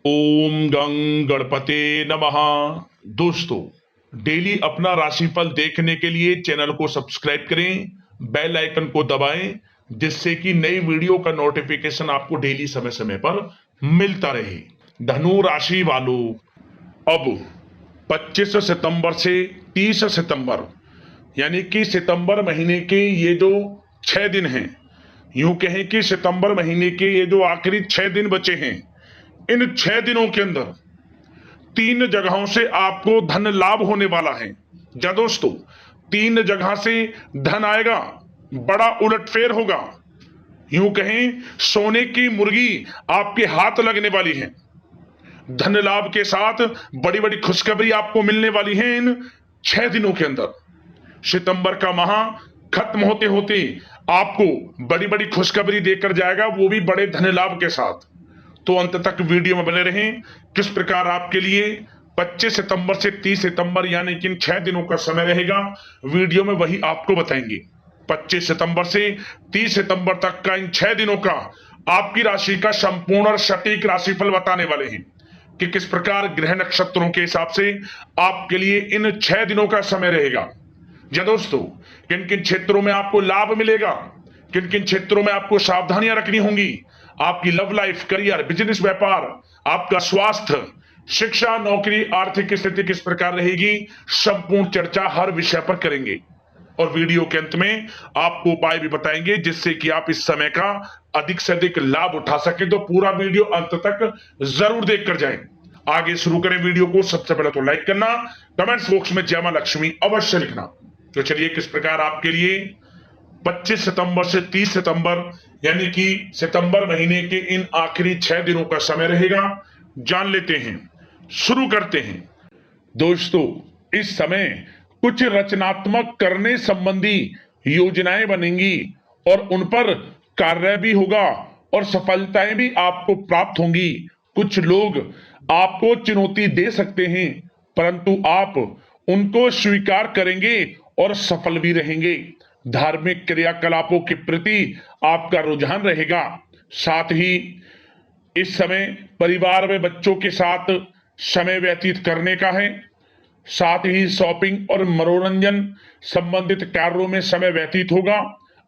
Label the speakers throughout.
Speaker 1: ओम गं गणपते नमः। दोस्तों, डेली अपना राशिफल देखने के लिए चैनल को सब्सक्राइब करें, बेल आइकन को दबाएं, जिससे कि नई वीडियो का नोटिफिकेशन आपको डेली समय समय पर मिलता रहे। धनु राशि वालों, अब 25 सितंबर से 30 सितंबर यानी कि सितंबर महीने के ये जो 6 दिन हैं, यूं कहें कि सितंबर महीने के ये जो आखिरी 6 दिन बचे हैं, इन 6 दिनों के अंदर 3 जगहों से आपको धन लाभ होने वाला है। जा दोस्तों, 3 जगह से धन आएगा, बड़ा उलटफेर होगा। यूं कहें सोने की मुर्गी आपके हाथ लगने वाली है। धन लाभ के साथ बड़ी बड़ी खुशखबरी आपको मिलने वाली है इन 6 दिनों के अंदर। सितंबर का माह खत्म होते होते आपको बड़ी बड़ी खुशखबरी देकर जाएगा, वो भी बड़े धन लाभ के साथ। तो अंत तक वीडियो में बने रहें। किस प्रकार आपके लिए 25 सितंबर से 30 सितंबर यानी कि इन 6 दिनों का समय रहेगा, वीडियो में वही आपको बताएंगे। 25 सितंबर से 30 सितंबर तक का इन 6 दिनों का आपकी राशि का संपूर्ण और सटीक राशिफल बताने वाले हैं कि किस प्रकार ग्रह नक्षत्रों के हिसाब से आपके लिए इन 6 दिनों का समय रहेगा। जी दोस्तों, किन किन क्षेत्रों में आपको लाभ मिलेगा, किन किन क्षेत्रों में आपको सावधानियां रखनी होंगी, आपकी लव लाइफ, करियर, बिजनेस, व्यापार, आपका स्वास्थ्य, शिक्षा, नौकरी, आर्थिक स्थिति किस प्रकार रहेगी, संपूर्ण चर्चा हर विषय पर करेंगे। और वीडियो के अंत में आपको उपाय भी बताएंगे जिससे कि आप इस समय का अधिक से अधिक लाभ उठा सके। तो पूरा वीडियो अंत तक जरूर देख कर जाएं। आगे शुरू करें वीडियो को। सबसे पहले तो लाइक करना, कमेंट्स बॉक्स में जय मां लक्ष्मी अवश्य लिखना। तो चलिए, किस प्रकार आपके लिए 25 सितंबर से 30 सितंबर यानी कि सितंबर महीने के इन आखिरी 6 दिनों का समय रहेगा, जान लेते हैं। शुरू करते हैं। दोस्तों, इस समय कुछ रचनात्मक करने संबंधी योजनाएं बनेंगी और उन पर कार्य भी होगा और सफलताएं भी आपको प्राप्त होंगी। कुछ लोग आपको चुनौती दे सकते हैं, परंतु आप उनको स्वीकार करेंगे और सफल भी रहेंगे। धार्मिक क्रियाकलापों के प्रति आपका रुझान रहेगा। साथ ही इस समय परिवार में बच्चों के साथ समय व्यतीत करने का है। साथ ही शॉपिंग और मनोरंजन संबंधित कार्यों में समय व्यतीत होगा।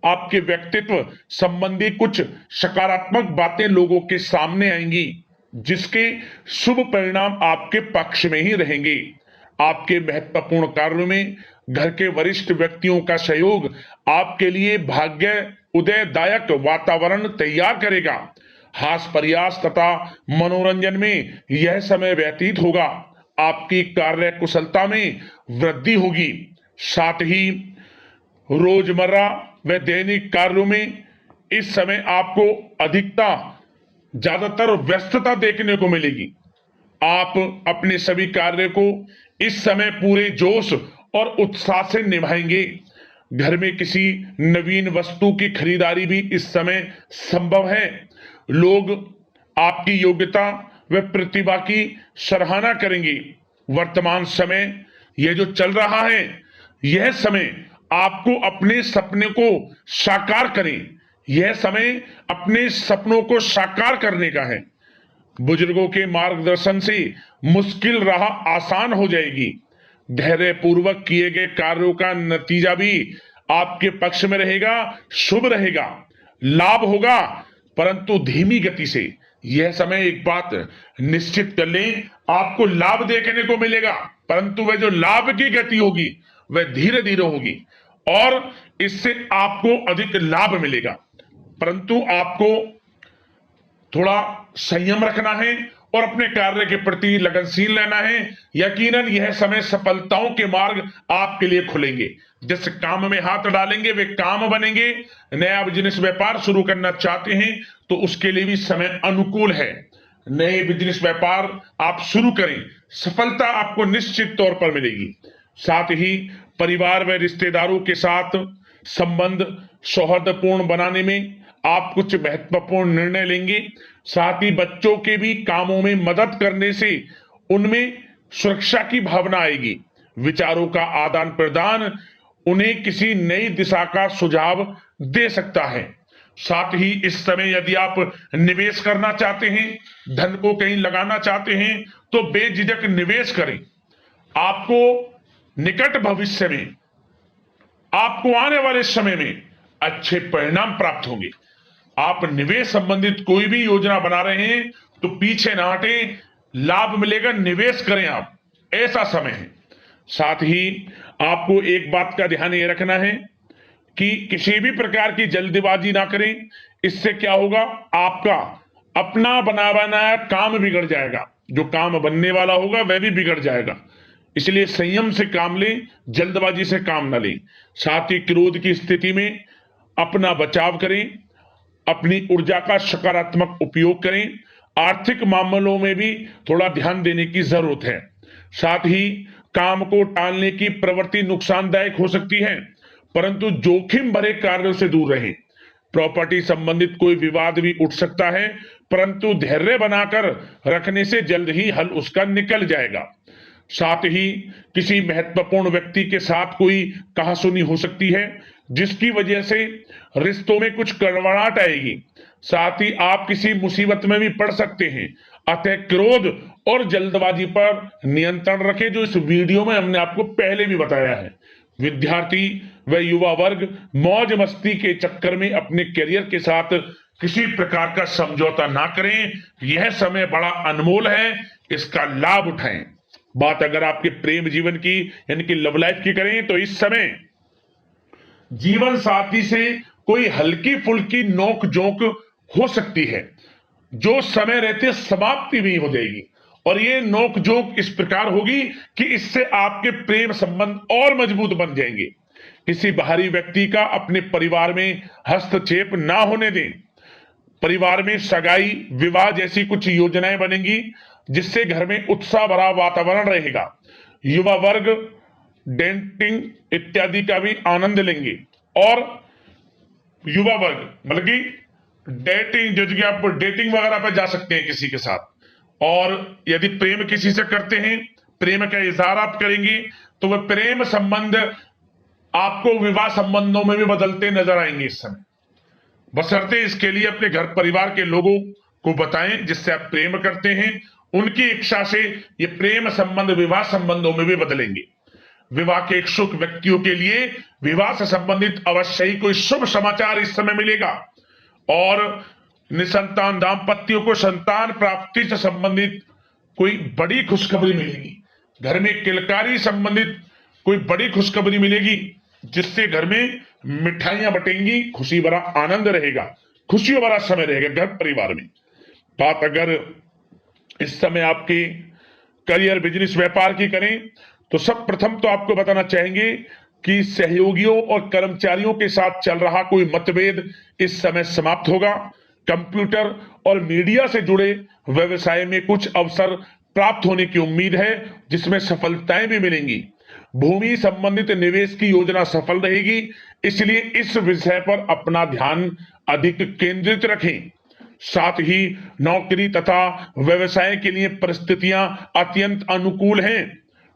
Speaker 1: आपके व्यक्तित्व संबंधी कुछ सकारात्मक बातें लोगों के सामने आएंगी, जिसके शुभ परिणाम आपके पक्ष में ही रहेंगे। आपके महत्वपूर्ण कार्यों में घर के वरिष्ठ व्यक्तियों का सहयोग आपके लिए भाग्य उदयदायक वातावरण तैयार करेगा। हास्य प्रयास तथा मनोरंजन में यह समय व्यतीत होगा। आपकी कार्य कुशलता में वृद्धि होगी। साथ ही रोजमर्रा व दैनिक कार्यों में इस समय आपको ज्यादातर व्यस्तता देखने को मिलेगी। आप अपने सभी कार्य को इस समय पूरे जोश और उत्साह से निभाएंगे। घर में किसी नवीन वस्तु की खरीदारी भी इस समय संभव है। लोग आपकी योग्यता व प्रतिभा की सराहना करेंगे। वर्तमान समय यह जो चल रहा है, यह समय आपको अपने सपने को साकार करें। यह समय अपने सपनों को साकार करने का है। बुजुर्गों के मार्गदर्शन से मुश्किल राह आसान हो जाएगी। धैर्य पूर्वक किए गए कार्यों का नतीजा भी आपके पक्ष में रहेगा, शुभ रहेगा, लाभ होगा, परंतु धीमी गति से। यह समय एक बात निश्चित कर लें, आपको लाभ देखने को मिलेगा, परंतु वह जो लाभ की गति होगी वह धीरे धीरे होगी और इससे आपको अधिक लाभ मिलेगा। परंतु आपको थोड़ा संयम रखना है और अपने कार्य के प्रति लगनशील रहना है। यकीनन यह समय सफलताओं के मार्ग आपके लिए खुलेंगे। जिस काम में हाथ डालेंगे वे काम बनेंगे। नया बिजनेस व्यापार शुरू करना चाहते हैं तो उसके लिए भी समय अनुकूल है। नए बिजनेस व्यापार आप शुरू करें, सफलता आपको निश्चित तौर पर मिलेगी। साथ ही परिवार व रिश्तेदारों के साथ संबंध सौहार्दपूर्ण बनाने में आप कुछ महत्वपूर्ण निर्णय लेंगे। साथ ही बच्चों के भी कामों में मदद करने से उनमें सुरक्षा की भावना आएगी। विचारों का आदान प्रदान उन्हें किसी नई दिशा का सुझाव दे सकता है। साथ ही इस समय यदि आप निवेश करना चाहते हैं, धन को कहीं लगाना चाहते हैं, तो बेझिझक निवेश करें। आपको निकट भविष्य में, आपको आने वाले समय में अच्छे परिणाम प्राप्त होंगे। आप निवेश संबंधित कोई भी योजना बना रहे हैं तो पीछे ना हटें, लाभ मिलेगा, निवेश करें आप, ऐसा समय है। साथ ही आपको एक बात का ध्यान ये रखना है कि किसी भी प्रकार की जल्दबाजी ना करें। इससे क्या होगा, आपका अपना बना बनाया काम बिगड़ जाएगा, जो काम बनने वाला होगा वह भी बिगड़ जाएगा। इसलिए संयम से काम लें, जल्दबाजी से काम ना लें। साथ ही क्रोध की स्थिति में अपना बचाव करें, अपनी ऊर्जा का सकारात्मक उपयोग करें। आर्थिक मामलों में भी थोड़ा ध्यान देने की जरूरत है। साथ ही काम को टालने की प्रवृत्ति नुकसानदायक हो सकती है, परंतु जोखिम भरे कार्यों से दूर रहें। प्रॉपर्टी संबंधित कोई विवाद भी उठ सकता है, परंतु धैर्य बनाकर रखने से जल्द ही हल उसका निकल जाएगा। साथ ही किसी महत्वपूर्ण व्यक्ति के साथ कोई कहासुनी हो सकती है, जिसकी वजह से रिश्तों में कुछ कड़वाहट आएगी। साथ ही आप किसी मुसीबत में भी पड़ सकते हैं। अतः क्रोध और जल्दबाजी पर नियंत्रण रखें, जो इस वीडियो में हमने आपको पहले भी बताया है। विद्यार्थी व युवा वर्ग मौज मस्ती के चक्कर में अपने करियर के साथ किसी प्रकार का समझौता ना करें। यह समय बड़ा अनमोल है, इसका लाभ उठाएं। बात अगर आपके प्रेम जीवन की, यानी कि लव लाइफ की करें, तो इस समय जीवन साथी से कोई हल्की फुल्की नोक झोंक हो सकती है, जो समय रहते समाप्ति भी हो जाएगी। और ये नोक झोंक इस प्रकार होगी कि इससे आपके प्रेम संबंध और मजबूत बन जाएंगे। किसी बाहरी व्यक्ति का अपने परिवार में हस्तक्षेप ना होने दें। परिवार में सगाई, विवाह जैसी कुछ योजनाएं बनेंगी, जिससे घर में उत्साह भरा वातावरण रहेगा। युवा वर्ग डेटिंग इत्यादि का भी आनंद लेंगे। और युवा वर्ग मतलब कि डेटिंग, जैसे कि आप डेटिंग वगैरह पर जा सकते हैं किसी के साथ। और यदि प्रेम किसी से करते हैं, प्रेम का इजहार आप करेंगे, तो वह प्रेम संबंध आपको विवाह संबंधों में भी बदलते नजर आएंगे इस समय। बशर्ते इसके लिए अपने घर परिवार के लोगों को बताएं जिससे आप प्रेम करते हैं। उनकी इच्छा से ये प्रेम संबंध विवाह संबंधों में भी बदलेंगे। विवाह के इच्छुक व्यक्तियों के लिए विवाह से संबंधित अवश्य ही कोई शुभ समाचार इस समय मिलेगा। और निसंतान दाम्पत्यों को संतान प्राप्ति से संबंधित कोई बड़ी खुशखबरी मिलेगी। घर में किलकारी संबंधित कोई बड़ी खुशखबरी मिलेगी, जिससे घर में मिठाइयां बटेंगी, खुशी भरा आनंद रहेगा, खुशियों भरा समय रहेगा घर परिवार में। बात अगर इस समय आपके करियर, बिजनेस, व्यापार की करें, तो सब प्रथम तो आपको बताना चाहेंगे कि सहयोगियों और कर्मचारियों के साथ चल रहा कोई मतभेद इस समय समाप्त होगा। कंप्यूटर और मीडिया से जुड़े व्यवसाय में कुछ अवसर प्राप्त होने की उम्मीद है, जिसमें सफलताएं भी मिलेंगी। भूमि संबंधित निवेश की योजना सफल रहेगी, इसलिए इस विषय पर अपना ध्यान अधिक केंद्रित रखें। साथ ही नौकरी तथा व्यवसाय के लिए परिस्थितियां अत्यंत अनुकूल हैं।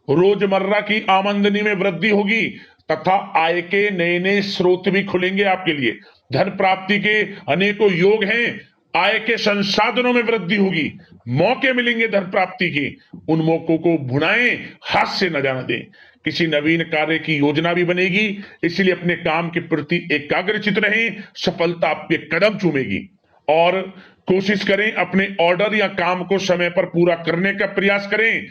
Speaker 1: रोजमर्रा की आमदनी में वृद्धि होगी तथा आय के नए नए स्रोत भी खुलेंगे आपके लिए। धन प्राप्ति के अनेकों योग हैं। आय के संसाधनों में वृद्धि होगी, मौके मिलेंगे धन प्राप्ति के। उन मौकों को भुनाएं, हाथ से न जाने दें। किसी नवीन कार्य की योजना भी बनेगी, इसलिए अपने काम के प्रति एकाग्रचित रहें, सफलता आपके कदम चूमेगी। और कोशिश करें अपने ऑर्डर या काम को समय पर पूरा करने का प्रयास करें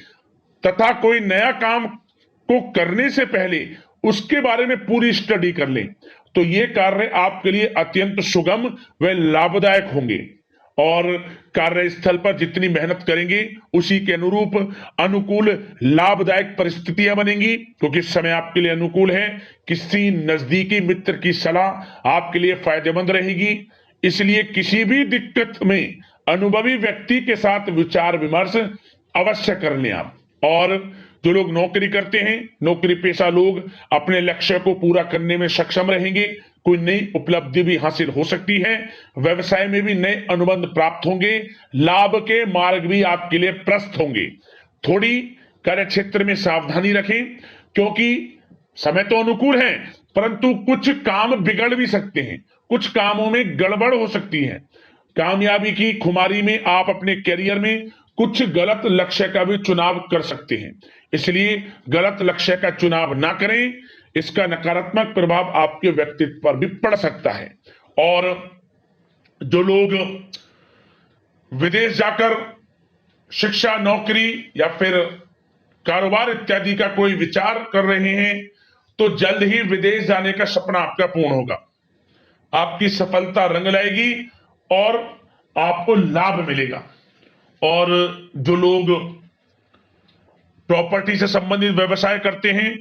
Speaker 1: तथा कोई नया काम को करने से पहले उसके बारे में पूरी स्टडी कर लें, तो ये कार्य आपके लिए अत्यंत सुगम व लाभदायक होंगे। और कार्यस्थल पर जितनी मेहनत करेंगे उसी के अनुरूप अनुकूल लाभदायक परिस्थितियां बनेंगी, क्योंकि समय आपके लिए अनुकूल है। किसी नजदीकी मित्र की सलाह आपके लिए फायदेमंद रहेगी, इसलिए किसी भी दिक्कत में अनुभवी व्यक्ति के साथ विचार विमर्श अवश्य कर लें आप। और जो लोग नौकरी करते हैं, नौकरी पेशा लोग अपने लक्ष्य को पूरा करने में सक्षम रहेंगे। कोई नई उपलब्धि भी हासिल हो सकती है। व्यवसाय में भी नए अनुबंध प्राप्त होंगे। लाभ के मार्ग भी आपके लिए प्रशस्त होंगे। थोड़ी कार्य क्षेत्र में सावधानी रखें, क्योंकि समय तो अनुकूल है, परंतु कुछ काम बिगड़ भी सकते हैं, कुछ कामों में गड़बड़ हो सकती है। कामयाबी की खुमारी में आप अपने करियर में कुछ गलत लक्ष्य का भी चुनाव कर सकते हैं, इसलिए गलत लक्ष्य का चुनाव ना करें। इसका नकारात्मक प्रभाव आपके व्यक्तित्व पर भी पड़ सकता है। और जो लोग विदेश जाकर शिक्षा, नौकरी या फिर कारोबार इत्यादि का कोई विचार कर रहे हैं, तो जल्द ही विदेश जाने का सपना आपका पूर्ण होगा। आपकी सफलता रंग लाएगी और आपको लाभ मिलेगा। और जो लोग प्रॉपर्टी से संबंधित व्यवसाय करते हैं,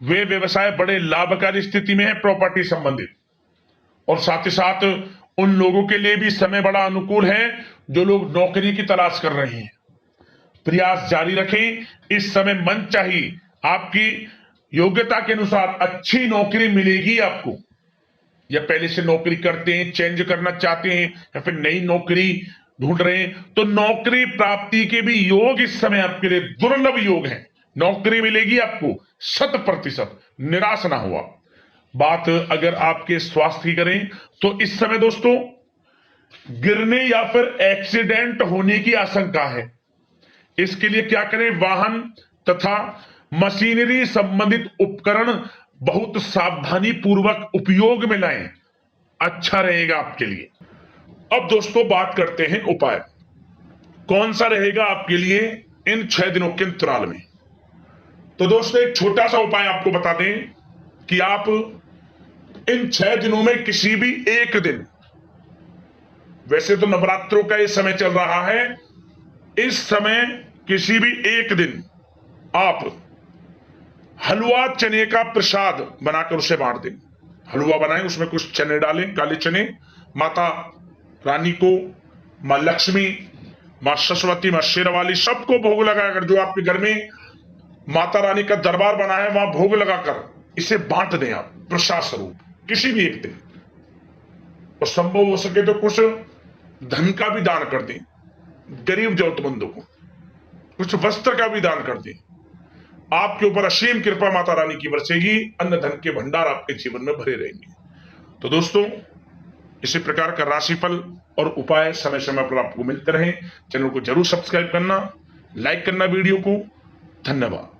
Speaker 1: वे व्यवसाय बड़े लाभकारी स्थिति में है प्रॉपर्टी संबंधित। और साथ ही साथ उन लोगों के लिए भी समय बड़ा अनुकूल है जो लोग नौकरी की तलाश कर रहे हैं। प्रयास जारी रखें, इस समय मन चाहिए आपकी योग्यता के अनुसार अच्छी नौकरी मिलेगी आपको। या पहले से नौकरी करते हैं, चेंज करना चाहते हैं, या फिर नई नौकरी ढूंढ रहे हैं, तो नौकरी प्राप्ति के भी योग इस समय आपके लिए दुर्लभ योग है। नौकरी मिलेगी आपको 100%, निराश ना हुआ। बात अगर आपके स्वास्थ्य की करें तो इस समय दोस्तों गिरने या फिर एक्सीडेंट होने की आशंका है। इसके लिए क्या करें? वाहन तथा मशीनरी संबंधित उपकरण बहुत सावधानी पूर्वक उपयोग में लाएं, अच्छा रहेगा आपके लिए। अब दोस्तों बात करते हैं उपाय, कौन सा रहेगा आपके लिए इन 6 दिनों के अंतराल में। तो दोस्तों एक छोटा सा उपाय आपको बता दें कि आप इन 6 दिनों में किसी भी एक दिन, वैसे तो नवरात्रों का ये समय चल रहा है, इस समय किसी भी एक दिन आप हलवा चने का प्रसाद बनाकर उसे बांट दें। हलवा बनाएं, उसमें कुछ चने डालें, काले चने, माता रानी को, मां लक्ष्मी, मां सरस्वती, मां शेरावाली, सबको भोग लगाकर, जो आपके घर में माता रानी का दरबार बना है वहां भोग लगाकर इसे बांट दें आप प्रसाद स्वरूप किसी भी एक दिन। और संभव हो सके तो कुछ धन का भी दान कर दें, गरीब जरूरतमंदों को कुछ वस्त्र का भी दान कर दें। आपके ऊपर असीम कृपा माता रानी की बरसेगी, अन्न धन के भंडार आपके जीवन में भरे रहेंगे। तो दोस्तों इसी प्रकार का राशिफल और उपाय समय समय पर आपको मिलते रहे। चैनल को जरूर सब्सक्राइब करना, लाइक करना वीडियो को। धन्यवाद।